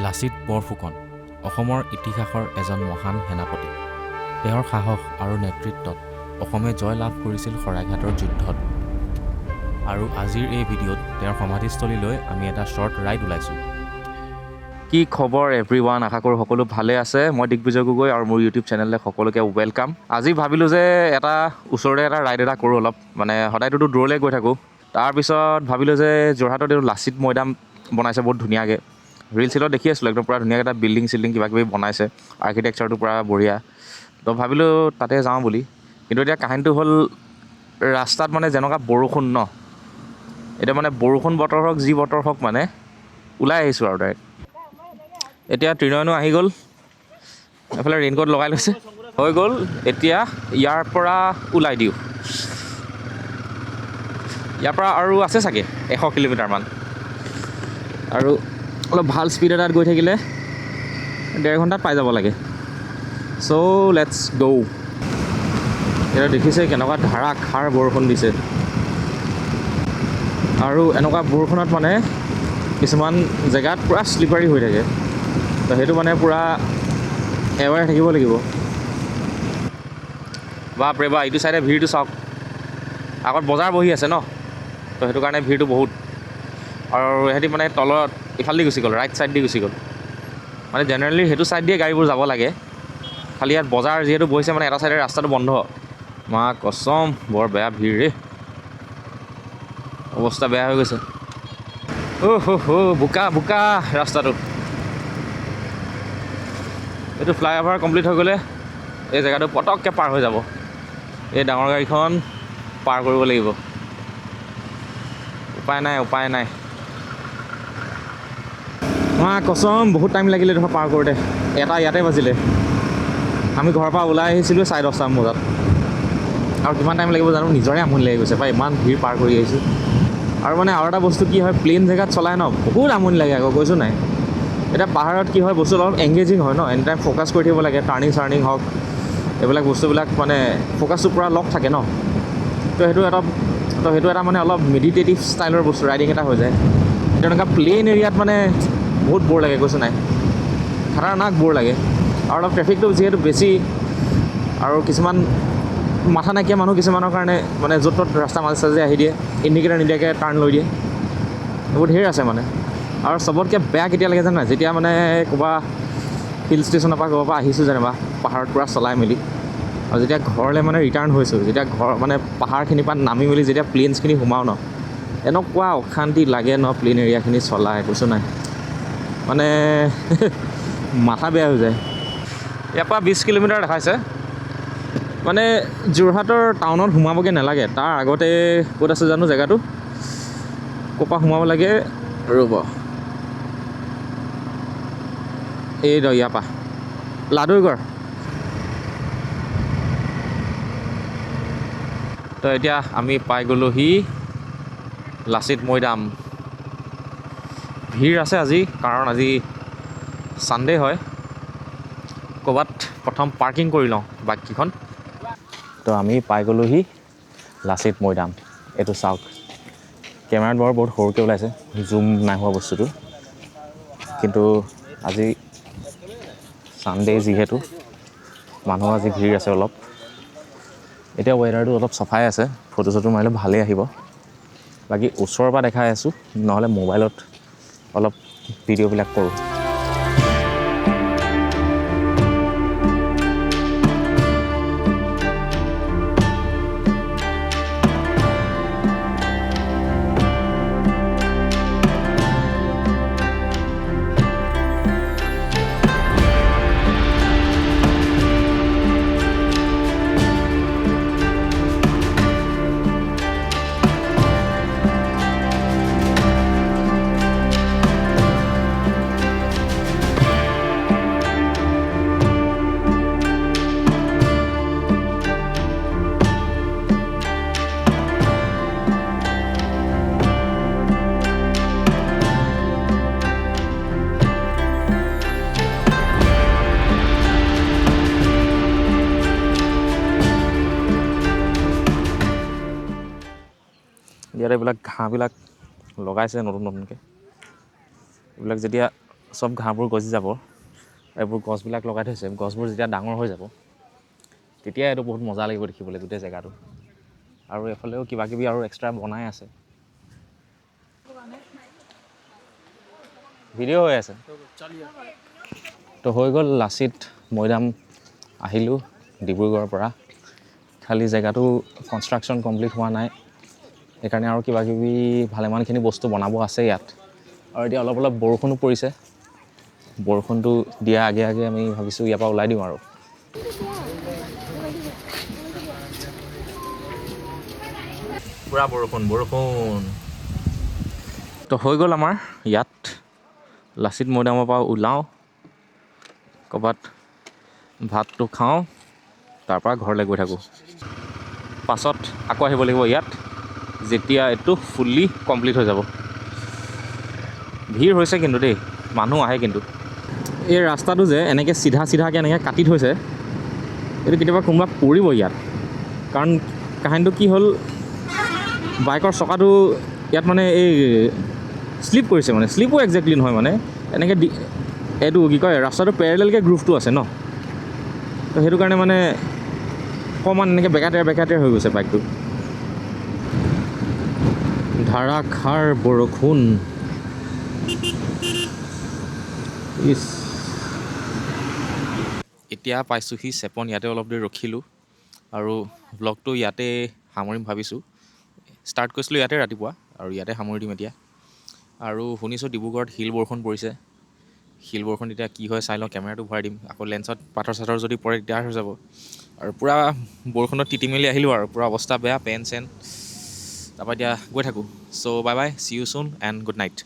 লাচিত বৰফুকন অসমৰ ইতিহাসৰ এজন মহান সেনাপতি। তেওঁৰ সাহস আৰু নেতৃত্বত অসমে জয় লাভ কৰিছিল শৰাইঘাটৰ যুদ্ধত। আৰু আজিৰ এই ভিডিঅ'ত তেওঁৰ সমাধিস্থলীলৈ আমি এটা শ্বৰ্ট ৰাইড ওলাইছোঁ। কি খবৰ এভৰিৱান, আশা কৰোঁ সকলো ভালে আছে। মই দিগ্বিজয় গগৈ আৰু মোৰ ইউটিউব চেনেললৈ সকলোকে ৱেলকাম। আজি ভাবিলোঁ যে ওচৰতে এটা ৰাইড এটা কৰোঁ অলপ, সদায়তো দূৰলৈ গৈ থাকোঁ। তাৰপিছত ভাবিলোঁ যে যোৰহাটত এইটো লাচিত মৈদাম বনাইছে বহুত ধুনীয়াকৈ। ৰিল চিলত দেখি আছিলোঁ, একদম পূৰা ধুনীয়াকৈ এটা বিল্ডিং কিবা কিবি বনাইছে, আৰ্কিটেকচাৰটো পূৰা বঢ়িয়া। তো ভাবিলোঁ তাতে যাওঁ বুলি। কিন্তু এতিয়া কাহিনীটো হ'ল, ৰাস্তাত যেনেকুৱা বৰষুণ ন, এতিয়া বৰষুণ বতৰ হওক যি বতৰ হওক ওলাই আহিছোঁ আৰু ডাইৰেক্ট। এতিয়া ত্ৰিনয়নো আহি গ'ল, এফালে ৰেইনকোট লগাই লৈছে, হৈ গ'ল। এতিয়া ইয়াৰ পৰা ওলাই দিওঁ। ইয়াৰ পৰা আৰু আছে চাগে 100 কিলোমিটাৰমান, আৰু অলপ ভাল স্পীড এটাত গৈ থাকিলে 1.5 ঘণ্টাত পাই যাব লাগে। চ' লেটছ গ'। এতিয়া দেখিছে কেনেকুৱা ধাৰাসাৰ বৰষুণ দিছে, আৰু এনেকুৱা বৰষুণত কিছুমান জেগাত পূৰা শ্লিপাৰী হৈ থাকে। তো সেইটো পূৰা এৱাৰ থাকিব লাগিব। বাপৰে বা, এইটো চাইডে ভিৰটো চাওক। আগত বজাৰ বহি আছে ন, তো সেইটো কাৰণে ভিৰটো বহুত। আৰু সিহঁতি তলত ইফাল দি গুচি গ'ল, ৰাইট ছাইড দি গুচি গ'ল। জেনেৰেলি সেইটো ছাইড দিয়ে গাড়ীবোৰ যাব লাগে, খালি ইয়াত বজাৰ যিহেতু বহিছে এটা ছাইডে ৰাস্তাটো বন্ধ। মা কছম, বৰ বেয়া ভিৰ ৰে, অৱস্থা বেয়া হৈ গৈছে। বোকা বোকা ৰাস্তাটো। এইটো ফ্লাইঅভাৰ কমপ্লিট হৈ গ'লে এই জেগাটো পটককৈ পাৰ হৈ যাব। এই ডাঙৰ গাড়ীখন পাৰ কৰিব লাগিব, উপায় নাই। কছম, বহুত টাইম লাগিলে দেখোন পাৰ কৰোঁতে। এটা ইয়াতে বাজিলে। আমি ঘৰৰ পৰা ওলাই আহিছিলোঁ 10:30 বজাত, আৰু কিমান টাইম লাগিব জানো, নিজৰে আমনি লাগি গৈছে পাই, ইমান ভিৰ পাৰ কৰি আহিছোঁ। আৰু আৰু এটা বস্তু কি হয়, প্লেইন জেগাত চলাই ন বহুত আমনি লাগে আকৌ, কৈছোঁ নাই। এতিয়া পাহাৰত কি হয়, বস্তু অলপ এংগেজিং হয় ন, এনি টাইম ফ'কাছ কৰি থাকিব লাগে, টাৰ্ণিং হওক, এইবিলাক বস্তুবিলাক ফ'কাছটো পূৰা লক থাকে ন। তো সেইটো এটা অলপ মেডিটেটিভ ষ্টাইলৰ বস্তু, ৰাইডিং এটা হৈ যায়। তেনেকুৱা প্লেইন এৰিয়াত বহুত বৰ লাগে, কৈছোঁ নাই, খাতাৰনাক বৰ লাগে। আৰু অলপ ট্ৰেফিকটো যিহেতু বেছি, আৰু কিছুমান মাথা নাইকিয়া মানুহ কিছুমানৰ কাৰণে য'ত ত'ত ৰাস্তা মাজে চাজে আহি দিয়ে, ইণ্ডিকেটাৰ নিদিয়াকৈ টাৰ্ণ লৈ দিয়ে, এইবোৰ ধেৰ আছে আৰু চবতকৈ বেয়া কেতিয়া লাগে জানা, যেতিয়া ক'ৰবাত হিল ষ্টেচনৰ পৰা ক'ৰবাৰ পৰা আহিছোঁ যেনিবা, পাহাৰত পূৰা চলাই মেলি, আৰু যেতিয়া ঘৰলৈ ৰিটাৰ্ণ হৈছোঁ, যেতিয়া ঘৰ পাহাৰখিনিৰ পৰা নামি মেলি যেতিয়া প্লেইনছখিনি সোমাওঁ ন, এনেকুৱা অশান্তি লাগে ন প্লেইন এৰিয়াখিনি চলাই, কৈছোঁ নাই। মাথা বেয়া হৈ যায়। ইয়াৰ পৰা 20 কিলোমিটাৰ দেখাইছে। যোৰহাটৰ টাউনত সোমাবগৈ নালাগে, তাৰ আগতে ক'ত আছে জানো জেগাটো, ক'ৰ পৰা সোমাব লাগে, ৰ'ব, ইয়াৰ পৰা লাডুগড়। তো এতিয়া আমি পাই গ'লোহি লাচিত মৈদাম। ভিৰ আছে আজি, কাৰণ আজি ছানডে হয়। ক'ৰবাত প্ৰথম পাৰ্কিং কৰি লওঁ বাইককেইখন। তো আমি পাই গ'লোহি লাচিত মৈদাম। এইটো চাওক, কেমেৰাত বহুত সৰুকৈ ওলাইছে, জুম নাই হোৱা বস্তুটো, কিন্তু আজি ছানডে যিহেতু মানুহ আজি ভিৰ আছে অলপ। এতিয়া ৱেডাৰটো অলপ চফাই আছে, ফটো চটো মাৰিলে ভালেই আহিব। বাকী ওচৰৰ পৰা দেখাই আছোঁ, নহ'লে মোবাইলত অলপ ভিডিঅ'বিলাক কৰোঁ। ইয়াত এইবিলাক ঘাঁহবিলাক লগাইছে নতুনকৈ। এইবিলাক যেতিয়া চব ঘাঁহবোৰ গজি যাব। এইবোৰ গছবিলাক লগাই থৈছে, গছবোৰ যেতিয়া ডাঙৰ হৈ যাব তেতিয়া এইটো বহুত মজা লাগিব দেখিবলৈ গোটেই জেগাটো। আৰু এফালেও কিবা কিবি আৰু এক্সট্ৰা বনাই আছে। ভিডিঅ' হৈ আছে তো হৈ গ'ল লাচিত মৈদাম আহিলোঁ ডিব্ৰুগড়ৰ পৰা। খালি জেগাটো কনষ্ট্ৰাকশ্যন কমপ্লিট হোৱা নাই, সেইকাৰণে আৰু কিবা কিবি ভালেমানখিনি বস্তু বনাব আছে ইয়াত। আৰু এতিয়া অলপ অলপ বৰষুণো পৰিছে, বৰষুণটো দিয়া আগে আগে আমি ভাবিছোঁ ইয়াৰ পৰা ওলাই দিওঁ আৰু। পূৰা বৰষুণ তো হৈ গ'ল আমাৰ ইয়াত লাচিত মৈদামৰ পৰা ওলাওঁ, ক'ৰবাত ভাতটো খাওঁ, তাৰপৰা ঘৰলৈ গৈ থাকোঁ। পাছত আকৌ আহিব লাগিব ইয়াত যেতিয়া এইটো ফুল্লি কমপ্লিট হৈ যাব। ভিৰ হৈছে কিন্তু দেই, মানুহ আহে কিন্তু। এই ৰাস্তাটো যে এনেকৈ চিধা চিধাকৈ এনেকৈ কাটি থৈছে, এইটো কেতিয়াবা কোনোবা পৰিব ইয়াত। কাৰণ কাহিনীটো কি হ'ল, বাইকৰ চকাটো ইয়াত মানে এই শ্লিপ কৰিছে, মানে শ্লিপো একজেক্টলি নহয়, মানে এনেকৈ এইটো কি কয় ৰাস্তাটো পেৰেলেলকৈ গ্ৰুভটো আছে ন, তো সেইটো কাৰণে মানে অকণমান এনেকৈ বেকাতেৰ হৈ গৈছে বাইকটো। ধাৰাসাৰ বৰষুণ। এতিয়া পাইছোঁহি চেপন, ইয়াতে অলপ দেৰি ৰখিলোঁ আৰু ব্লগটো ইয়াতে সামৰিম ভাবিছোঁ। ষ্টাৰ্ট কৰিছিলোঁ ইয়াতে ৰাতিপুৱা আৰু ইয়াতে সামৰি দিম এতিয়া। আৰু শুনিছোঁ ডিব্ৰুগড়ত শিল বৰষুণ পৰিছে, শিল বৰষুণ এতিয়া কি হয় চাই লওঁ, কেমেৰাটো ভৰাই দিম। আকৌ লেন্সত পাথৰ চাথৰ যদি পৰে দিগদাৰ হৈ যাব। আৰু পূৰা বৰষুণত তিতি মেলি আহিলোঁ আৰু পূৰা অৱস্থা বেয়া, পেন চেন। তাৰপৰা এতিয়া গৈ থাকোঁ। So' bye bye, see you soon and good night.